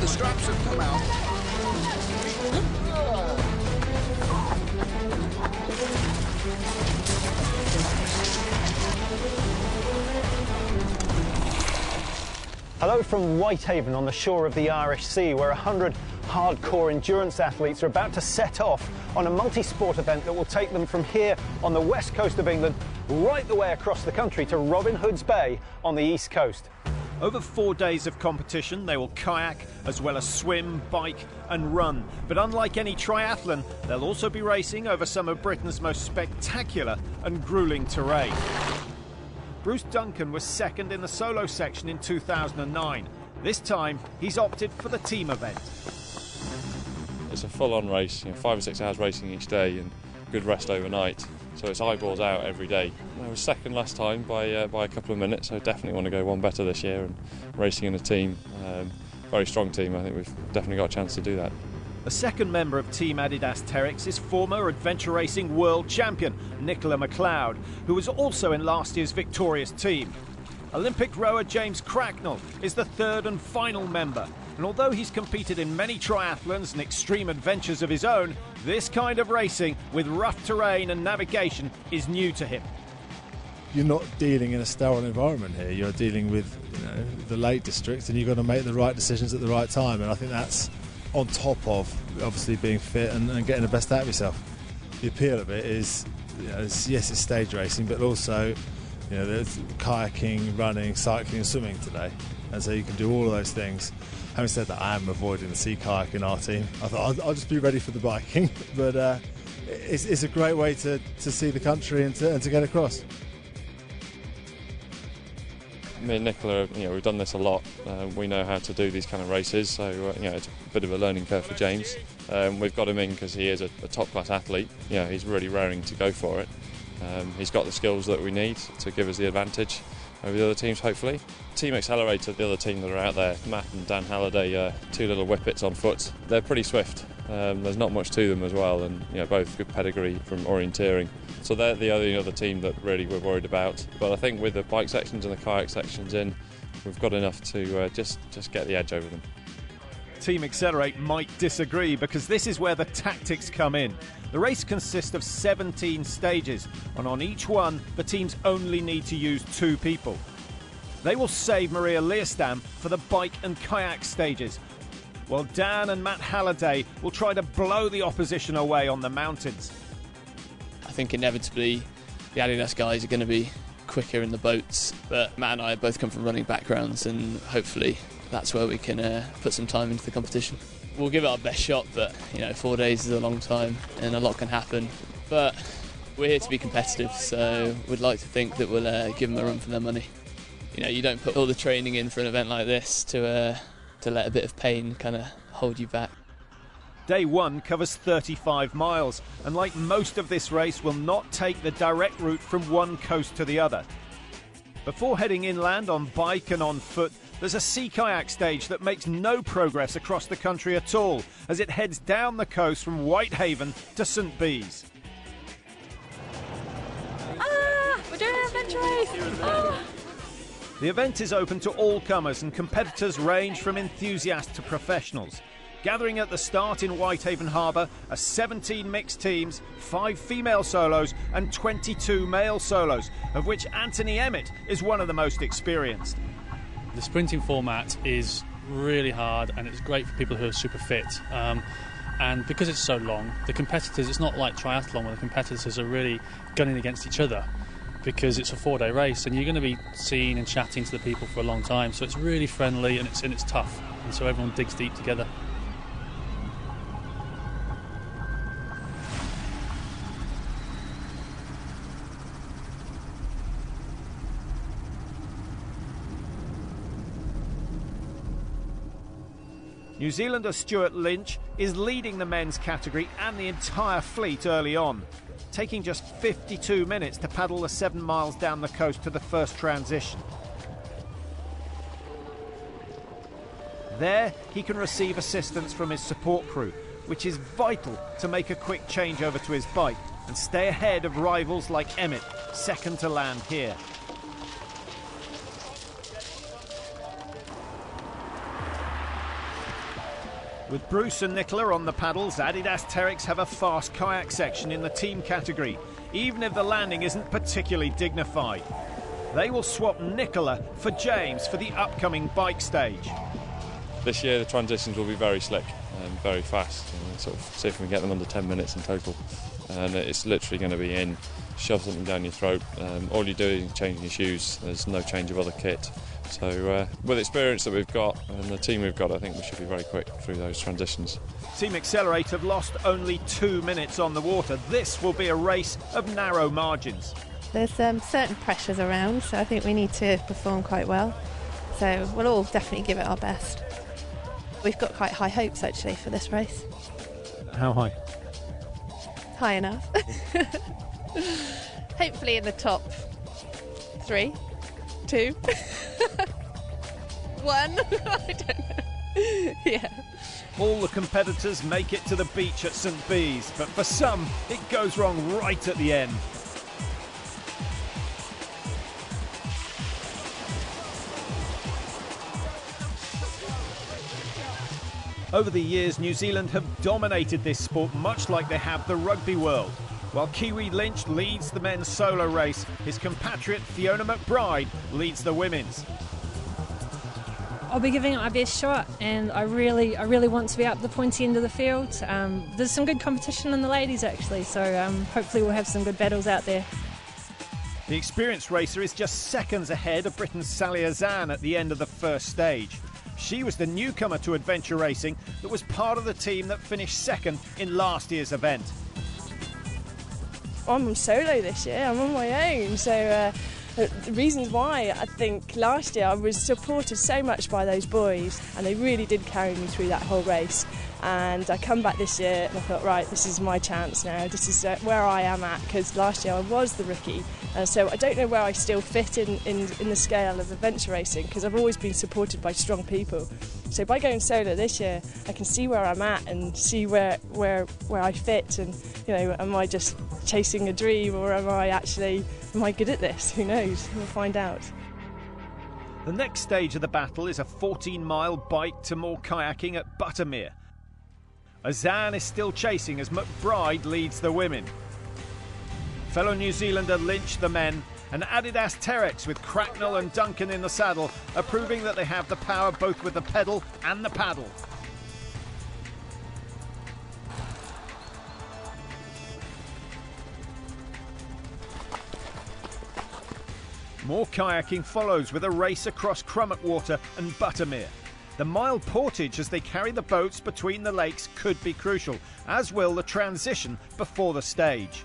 the straps have come out. Hello from Whitehaven on the shore of the Irish Sea, where 100 hardcore endurance athletes are about to set off on a multi-sport event that will take them from here on the west coast of England right the way across the country to Robin Hood's Bay on the east coast. Over 4 days of competition, they will kayak as well as swim, bike and run. But unlike any triathlon, they'll also be racing over some of Britain's most spectacular and gruelling terrain. Bruce Duncan was second in the solo section in 2009. This time, he's opted for the team event. It's a full-on race, 5 or 6 hours racing each day and good rest overnight. So it's eyeballs out every day. I was second last time by a couple of minutes, so I definitely want to go one better this year and racing in a team. Very strong team, I think we've definitely got a chance to do that. The second member of Team Adidas TERREX is former adventure racing world champion Nicola McLeod, who was also in last year's victorious team. Olympic rower James Cracknell is the third and final member, and although he's competed in many triathlons and extreme adventures of his own, this kind of racing with rough terrain and navigation is new to him. You're not dealing in a sterile environment here, you're dealing with the Lake District, and you've got to make the right decisions at the right time, and I think that's on top of obviously being fit and getting the best out of yourself. The appeal of it is, yes, it's stage racing, but also there's kayaking, running, cycling and swimming today, and so you can do all of those things. Having said that, I am avoiding the sea kayak in our team. I thought I'll just be ready for the biking, but it's a great way to see the country and to get across. Me and Nicola, we've done this a lot. We know how to do these kind of races, so it's a bit of a learning curve for James. We've got him in because he is a top-class athlete. He's really raring to go for it. He's got the skills that we need to give us the advantage over the other teams, hopefully. Team Accelerator, the other team that are out there, Matt and Dan Halliday, 2 little whippets on foot. They're pretty swift. There's not much to them as well, and both good pedigree from orienteering. So they're the only other team that really we're worried about. But I think with the bike sections and the kayak sections in, we've got enough to just get the edge over them. Team Accelerate might disagree, because this is where the tactics come in. The race consists of 17 stages, and on each one the teams only need to use 2 people. They will save Maria Leerstam for the bike and kayak stages, while Dan and Matt Halliday will try to blow the opposition away on the mountains. I think inevitably the Adidas guys are going to be quicker in the boats, but Matt and I both come from running backgrounds, and hopefully that's where we can put some time into the competition. We'll give it our best shot, but 4 days is a long time and a lot can happen. But we're here to be competitive, so we'd like to think that we'll give them a run for their money. You don't put all the training in for an event like this to let a bit of pain kind of hold you back. Day 1 covers 35 miles, and like most of this race, will not take the direct route from one coast to the other. Before heading inland on bike and on foot, there's a sea kayak stage that makes no progress across the country at all, as it heads down the coast from Whitehaven to St Bees. We're doing an adventure race! The event is open to all comers, and competitors range from enthusiasts to professionals. Gathering at the start in Whitehaven Harbour are 17 mixed teams, 5 female solos and 22 male solos, of which Anthony Emmett is one of the most experienced. The sprinting format is really hard, and it's great for people who are super fit. And because it's so long, the competitors, it's not like triathlon where the competitors are really gunning against each other, because it's a 4-day race and you're going to be seeing and chatting to the people for a long time. So it's really friendly and it's tough, and so everyone digs deep together. New Zealander Stuart Lynch is leading the men's category and the entire fleet early on, taking just 52 minutes to paddle the 7 miles down the coast to the first transition. There, he can receive assistance from his support crew, which is vital to make a quick change over to his bike and stay ahead of rivals like Emmett, second to land here. With Bruce and Nicola on the paddles, Adidas TERREX have a fast kayak section in the team category, even if the landing isn't particularly dignified. They will swap Nicola for James for the upcoming bike stage. This year the transitions will be very slick and very fast, and sort of see if we can get them under 10 minutes in total. And it's literally going to be in, shove something down your throat, all you do is changing your shoes, there's no change of other kit. So with the experience that we've got and the team we've got, I think we should be very quick through those transitions. Team Accelerate have lost only 2 minutes on the water. This will be a race of narrow margins. There's certain pressures around, so I think we need to perform quite well. So we'll all definitely give it our best. We've got quite high hopes actually for this race. How high? High enough. Hopefully in the top 3, 2, 1. I don't know. Yeah. All the competitors make it to the beach at St Bees, but for some, it goes wrong right at the end. Over the years, New Zealand have dominated this sport much like they have the rugby world. While Kiwi Lynch leads the men's solo race, his compatriot Fiona McBride leads the women's. I'll be giving it my best shot, and I really want to be up the pointy end of the field. There's some good competition in the ladies actually, so hopefully we'll have some good battles out there. The experienced racer is just seconds ahead of Britain's Sally Azan at the end of the first stage. She was the newcomer to adventure racing that was part of the team that finished second in last year's event. I'm solo this year, I'm on my own, so the reasons why, I think last year I was supported so much by those boys and they really did carry me through that whole race. And I come back this year and I thought, right, this is my chance now, this is where I am at, because last year I was the rookie. So I don't know where I still fit in the scale of adventure racing, because I've always been supported by strong people. So by going solo this year, I can see where I'm at and see where I fit, and you know, am I just chasing a dream or am I good at this? Who knows? We'll find out. The next stage of the battle is a 14-mile bike to more kayaking at Buttermere. Azan is still chasing as McBride leads the women. Fellow New Zealander Lynch the men, and Adidas TERREX with Cracknell and Duncan in the saddle are proving that they have the power both with the pedal and the paddle. More kayaking follows with a race across Crummock Water and Buttermere. The mile portage as they carry the boats between the lakes could be crucial, as will the transition before the stage.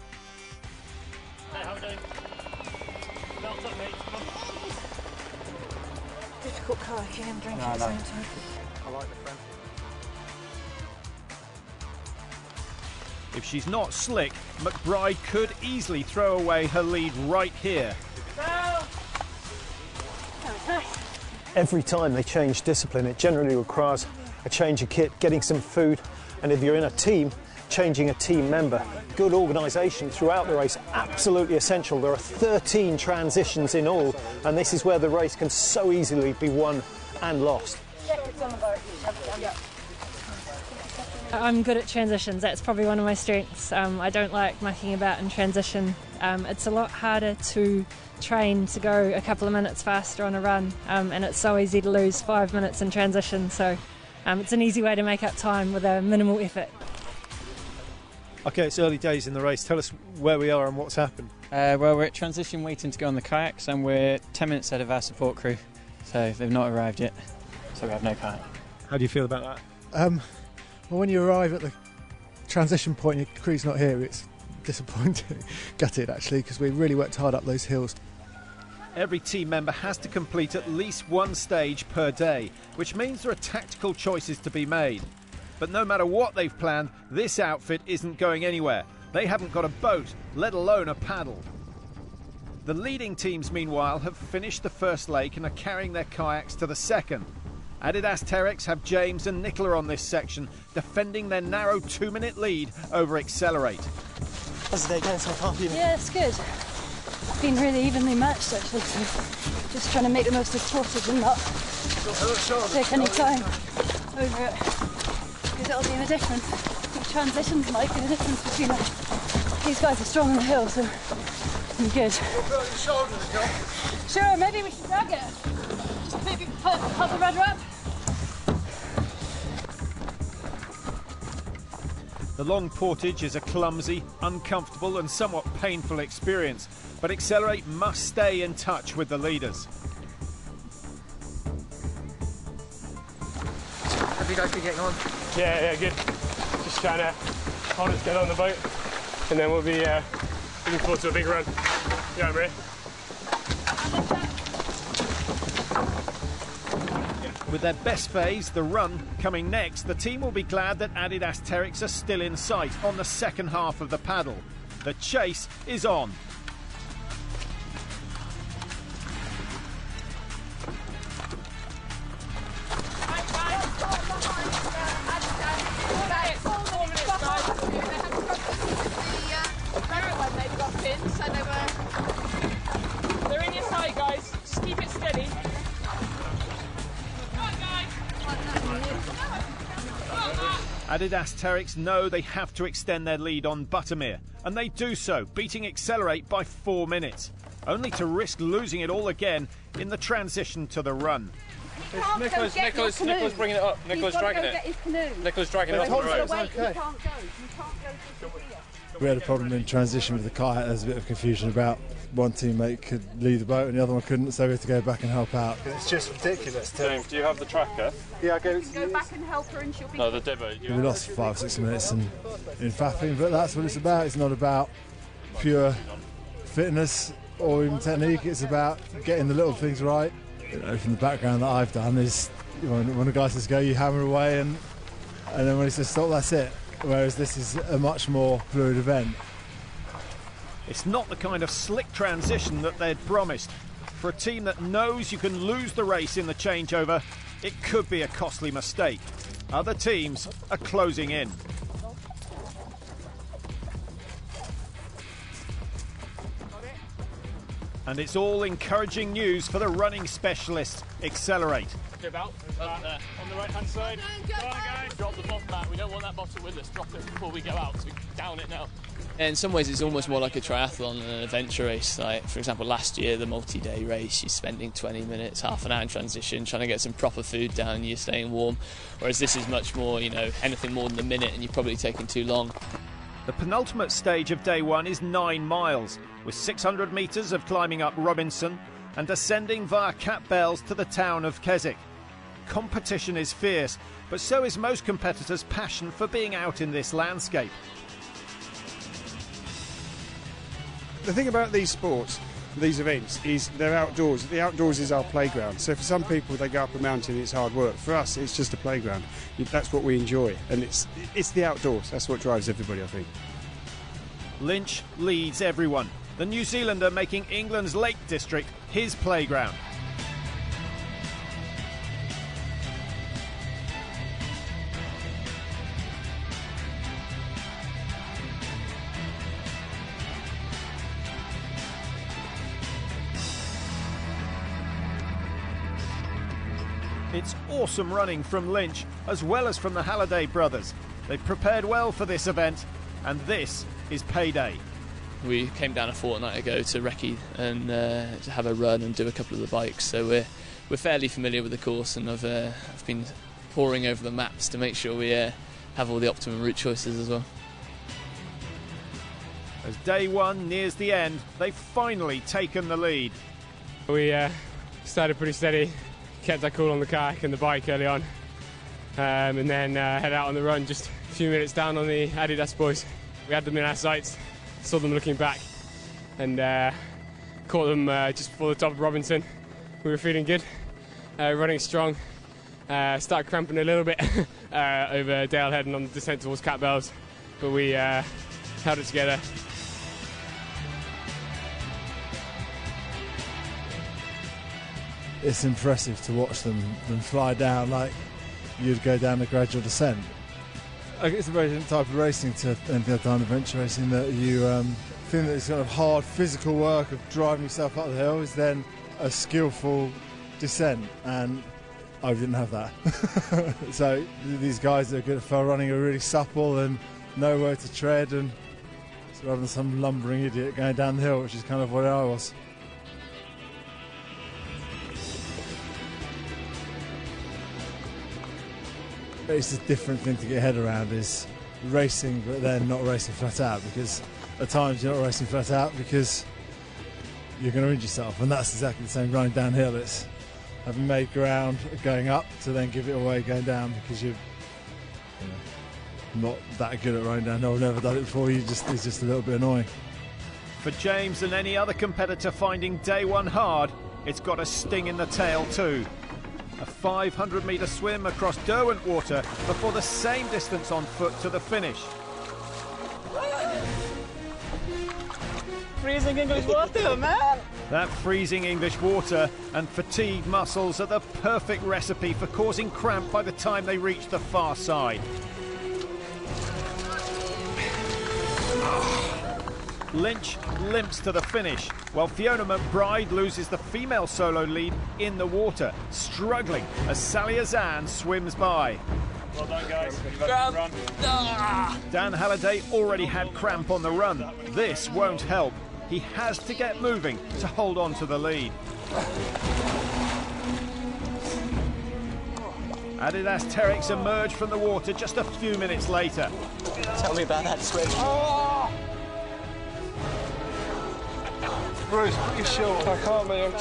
Hey, how are we doing? Belts up, mate. Come on. Difficult kayaking and drinking at the same time. I like the friend. If she's not slick, McBride could easily throw away her lead right here. Every time they change discipline, it generally requires a change of kit, getting some food, and if you're in a team, changing a team member. Good organisation throughout the race, absolutely essential. There are 13 transitions in all, and this is where the race can so easily be won and lost. I'm good at transitions, that's probably one of my strengths. I don't like mucking about in transition. It's a lot harder to train to go a couple of minutes faster on a run, and it's so easy to lose 5 minutes in transition, so it's an easy way to make up time with a minimal effort. Okay, it's early days in the race. Tell us where we are and what's happened. Well, we're at transition waiting to go on the kayaks, and we're 10 minutes ahead of our support crew, so they've not arrived yet, so we have no kayak. How do you feel about that? Well, when you arrive at the transition point and your crew's not here, it's disappointing. Gutted actually, because we really worked hard up those hills. Every team member has to complete at least one stage per day, which means there are tactical choices to be made. But no matter what they've planned, this outfit isn't going anywhere. They haven't got a boat, let alone a paddle. The leading teams, meanwhile, have finished the first lake and are carrying their kayaks to the second. Adidas TERREX have James and Nicola on this section, defending their narrow 2-minute lead over Accelerate. How's the day going so far? Yeah, it's good. Been really evenly matched actually, so just trying to make the most of the tortoise and not take any time over it. because it'll be the difference. The transitions might be the difference between these guys are strong on the hill, so I'm good. Sure, maybe we should drag it. Just maybe put the rudder up. The long portage is a clumsy, uncomfortable and somewhat painful experience, but Accelerate must stay in touch with the leaders. Have you guys been getting on? Yeah, good. Just trying to hold it together on the boat, and then we'll be looking forward to a big run. Yeah, Marie. With their best phase, the run, coming next, the team will be glad that Adidas TERREX are still in sight on the second half of the paddle. The chase is on. They're in your side, guys. Just keep it steady. Adidas TERREX know they have to extend their lead on Buttermere, and they do so, beating Accelerate by 4 minutes, only to risk losing it all again in the transition to the run. Nicholas bringing it up. Nicholas dragging it. Nicholas dragging it up on the road. Okay. We had a problem in transition with the kayak. There's a bit of confusion about one teammate could lead the boat and the other one couldn't, so we had to go back and help out. It's just ridiculous. James, do you have the tracker? Yeah, I go back and help her and she'll be... No, the dibber. We lost 5 or 6 minutes in faffing, but that's what it's about. It's not about pure fitness or even technique. It's about getting the little things right. You know, from the background that I've done is when a guy says go, you hammer away, and then when he says stop, that's it. Whereas this is a much more fluid event. It's not the kind of slick transition that they'd promised. For a team that knows you can lose the race in the changeover, it could be a costly mistake. Other teams are closing in. And it's all encouraging news for the running specialists. Accelerate. About on the right hand side. Go on, guys. Drop the bottom mat. We don't want that bottle with us. Drop it before we go out. So down it now. In some ways, it's almost more like a triathlon than an adventure race. Like, for example, last year, the multi-day race, you're spending 20 minutes, half an hour in transition, trying to get some proper food down, you're staying warm. Whereas this is much more, anything more than a minute, and you're probably taking too long. The penultimate stage of day one is 9 miles, with 600 metres of climbing up Robinson and descending via Cat Bells to the town of Keswick. Competition is fierce, but so is most competitors' passion for being out in this landscape. The thing about these sports, these events, is they're outdoors. The outdoors is our playground. So for some people, they go up a mountain, it's hard work. For us, it's just a playground. That's what we enjoy, and it's the outdoors. That's what drives everybody, I think. Lynch leads everyone, the New Zealander making England's Lake District his playground. It's awesome running from Lynch as well as from the Halliday brothers. They've prepared well for this event, and this is payday. We came down a fortnight ago to Recce and to have a run and do a couple of the bikes, so we're fairly familiar with the course, and I've been poring over the maps to make sure we have all the optimum route choices as well. As day one nears the end, they've finally taken the lead. We started pretty steady, kept our cool on the kayak and the bike early on, and then head out on the run just a few minutes down on the Adidas boys. We had them in our sights, saw them looking back, and caught them just before the top of Robinson. We were feeling good, running strong, started cramping a little bit over Dale Head and on the descent towards Cat Bells, but we held it together. It's impressive to watch them fly down like you'd go down a gradual descent. It's a very different type of racing to anything I've done, adventure racing, that you think that it's kind of hard physical work of driving yourself up the hill is then a skillful descent, and I didn't have that. So these guys that are good at fell running are really supple and know where to tread, and so rather than some lumbering idiot going down the hill, which is kind of what I was. It's a different thing to get your head around, is racing but then not racing flat out, because at times you're not racing flat out because you're going to injure yourself, and that's exactly the same running downhill. It's having made ground going up to then give it away going down, because you're not that good at running downhill. I've never done it before. It's just a little bit annoying. For James and any other competitor finding day one hard, it's got a sting in the tail too. A 500-metre swim across Derwent water before the same distance on foot to the finish. Freezing English water, man! That freezing English water and fatigued muscles are the perfect recipe for causing cramp by the time they reach the far side. Lynch limps to the finish, while Fiona McBride loses the female solo lead in the water, struggling as Sally Azan swims by. Well done, guys. Dan Halliday already had cramp on the run. This won't help. He has to get moving to hold on to the lead. Adidas TERREX emerged from the water just a few minutes later. Tell me about that swim. Bruce, put your shirt. I can't, mate.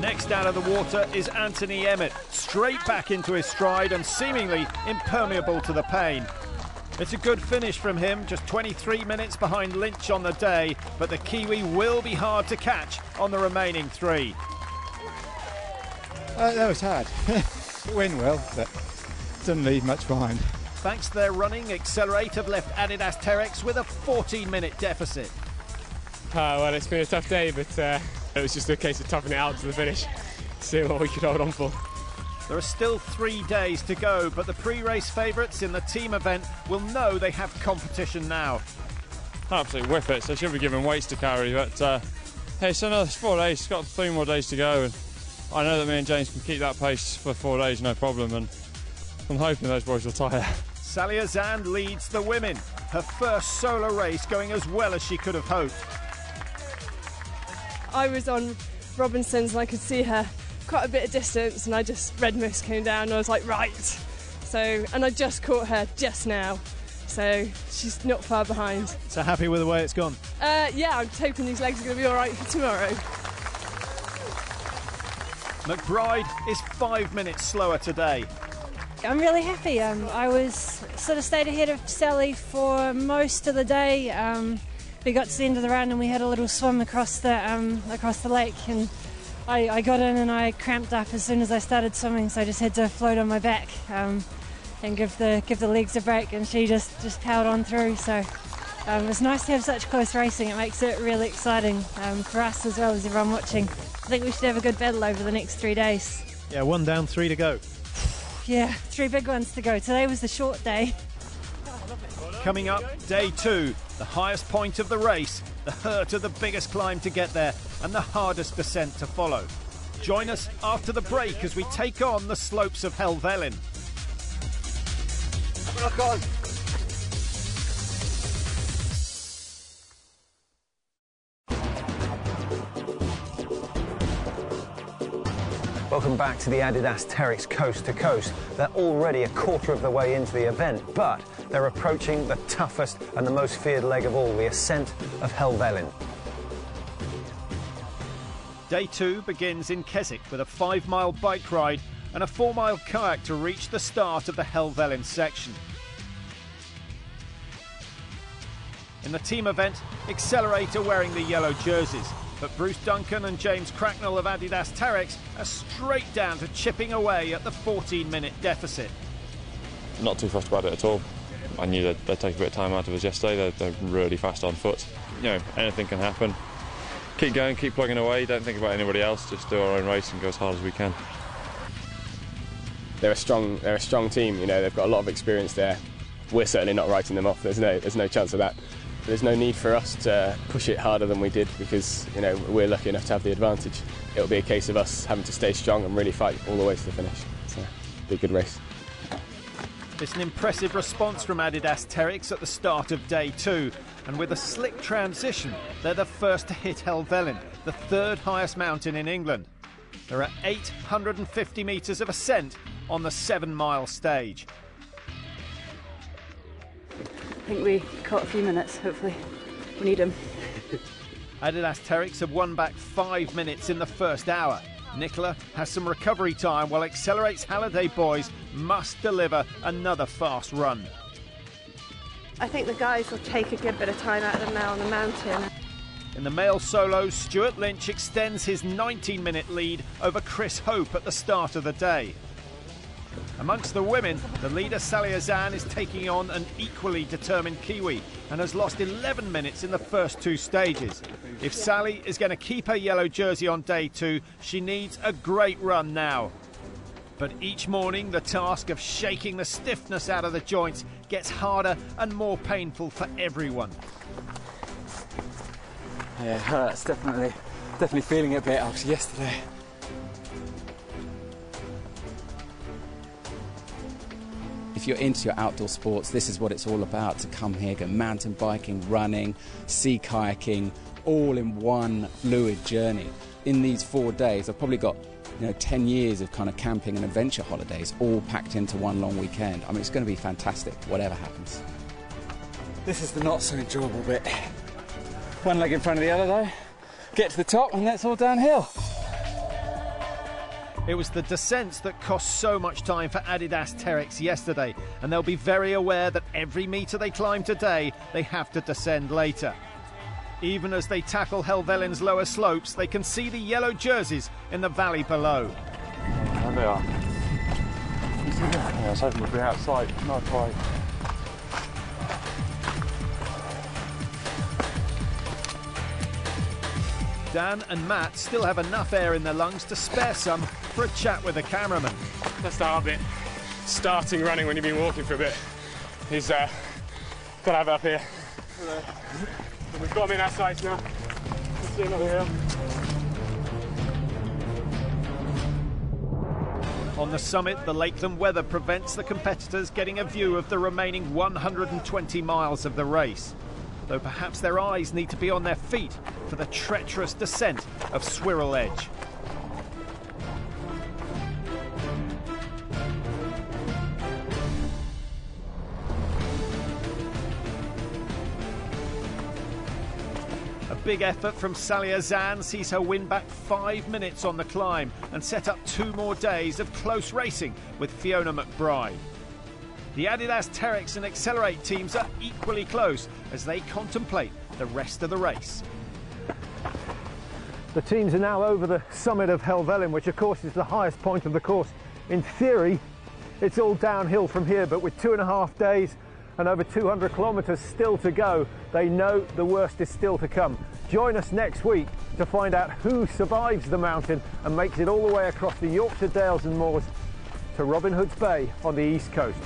Next out of the water is Anthony Emmett, straight back into his stride and seemingly impermeable to the pain. It's a good finish from him, just 23 minutes behind Lynch on the day, but the Kiwi will be hard to catch on the remaining three. That was hard. It went well, but didn't leave much behind. Thanks to their running, Accelerate have left Adidas TERREX with a 14-minute deficit. Well, it's been a tough day, but it was just a case of toughing it out to the finish, seeing what we could hold on for. There are still 3 days to go, but the pre-race favourites in the team event will know they have competition now. Absolutely whip it, so they should be given weights to carry, but hey, it's another 4 days, it's got 3 more days to go, and I know that me and James can keep that pace for 4 days, no problem, and I'm hoping those boys will tire. Sally Azan leads the women, her first solo race going as well as she could have hoped. I was on Robinson's and I could see her quite a bit of distance, and red mist came down and I was like, right. So, and I just caught her just now, so she's not far behind. So happy with the way it's gone? Yeah, I'm hoping these legs are going to be all right for tomorrow. McBride is 5 minutes slower today. I'm really happy. I was sort of stayed ahead of Sally for most of the day. We got to the end of the run and we had a little swim across the lake, and I got in and I cramped up as soon as I started swimming, so I just had to float on my back and give the legs a break, and she just powered on through. So it's nice to have such close racing. It makes it really exciting for us as well as everyone watching. I think we should have a good battle over the next 3 days. Yeah, 1 down, 3 to go. Yeah, 3 big ones to go. Today was the short day. Coming up, day 2, the highest point of the race, the hurt of the biggest climb to get there, and the hardest descent to follow. Join us after the break as we take on the slopes of Helvellyn. Rock on. Welcome back to the Adidas TERREX Coast to Coast. They're already a quarter of the way into the event, but they're approaching the toughest and the most feared leg of all, the ascent of Helvellyn. Day 2 begins in Keswick with a 5-mile bike ride and a 4-mile kayak to reach the start of the Helvellyn section. In the team event, Accelerate are wearing the yellow jerseys, but Bruce Duncan and James Cracknell of Adidas TERREX are straight down to chipping away at the 14-minute deficit. Not too fussed about it at all. I knew they'd take a bit of time out of us yesterday. They're really fast on foot. You know, anything can happen. Keep going, keep plugging away, don't think about anybody else, just do our own race and go as hard as we can. They're a strong team, you know, they've got a lot of experience there. We're certainly not writing them off, there's no chance of that. There's no need for us to push it harder than we did because, you know, we're lucky enough to have the advantage. It'll be a case of us having to stay strong and really fight all the way to the finish. So, it'll be a good race. It's an impressive response from Adidas TERREX at the start of day 2, and with a slick transition, they're the first to hit Helvellyn, the 3rd highest mountain in England. There are 850 metres of ascent on the 7-mile stage. I think we caught a few minutes, hopefully. We need them. Adidas TERREX have won back 5 minutes in the first hour. Nicola has some recovery time while Accelerate's Halliday boys must deliver another fast run. I think the guys will take a good bit of time out of them now on the mountain. In the male solos, Stuart Lynch extends his 19-minute lead over Chris Hope at the start of the day. Amongst the women, the leader Sally Azan is taking on an equally determined Kiwi and has lost 11 minutes in the first 2 stages. If Sally is going to keep her yellow jersey on day 2, she needs a great run now. But each morning, the task of shaking the stiffness out of the joints gets harder and more painful for everyone. Yeah, it hurts, definitely feeling it a bit after yesterday. If you're into your outdoor sports, this is what it's all about, to come here, go mountain biking, running, sea kayaking, all in one fluid journey. In these 4 days, I've probably got 10 years of kind of camping and adventure holidays all packed into one long weekend. I mean, it's going to be fantastic, whatever happens. This is the not so enjoyable bit. One leg in front of the other though, get to the top and that's all downhill. It was the descents that cost so much time for Adidas TERREX yesterday, and they'll be very aware that every metre they climb today, they have to descend later. Even as they tackle Helvellyn's lower slopes, they can see the yellow jerseys in the valley below. There they are. Yeah, I was hoping we'd be outside, not quite. Dan and Matt still have enough air in their lungs to spare some for a chat with the cameraman. That's the hard bit. Starting running when you've been walking for a bit is got to have it up here. We've got them in our sights now. Let's see another hill. On the summit, the Lakeland weather prevents the competitors getting a view of the remaining 120 miles of the race, though perhaps their eyes need to be on their feet for the treacherous descent of Swirl Edge. A big effort from Sally Azan sees her win back 5 minutes on the climb and set up 2 more days of close racing with Fiona McBride. The Adidas TERREX and Accelerate teams are equally close as they contemplate the rest of the race. The teams are now over the summit of Helvellyn, which of course is the highest point of the course. In theory, it's all downhill from here, but with 2.5 days and over 200 kilometres still to go, they know the worst is still to come. Join us next week to find out who survives the mountain and makes it all the way across the Yorkshire Dales and Moors to Robin Hood's Bay on the east coast.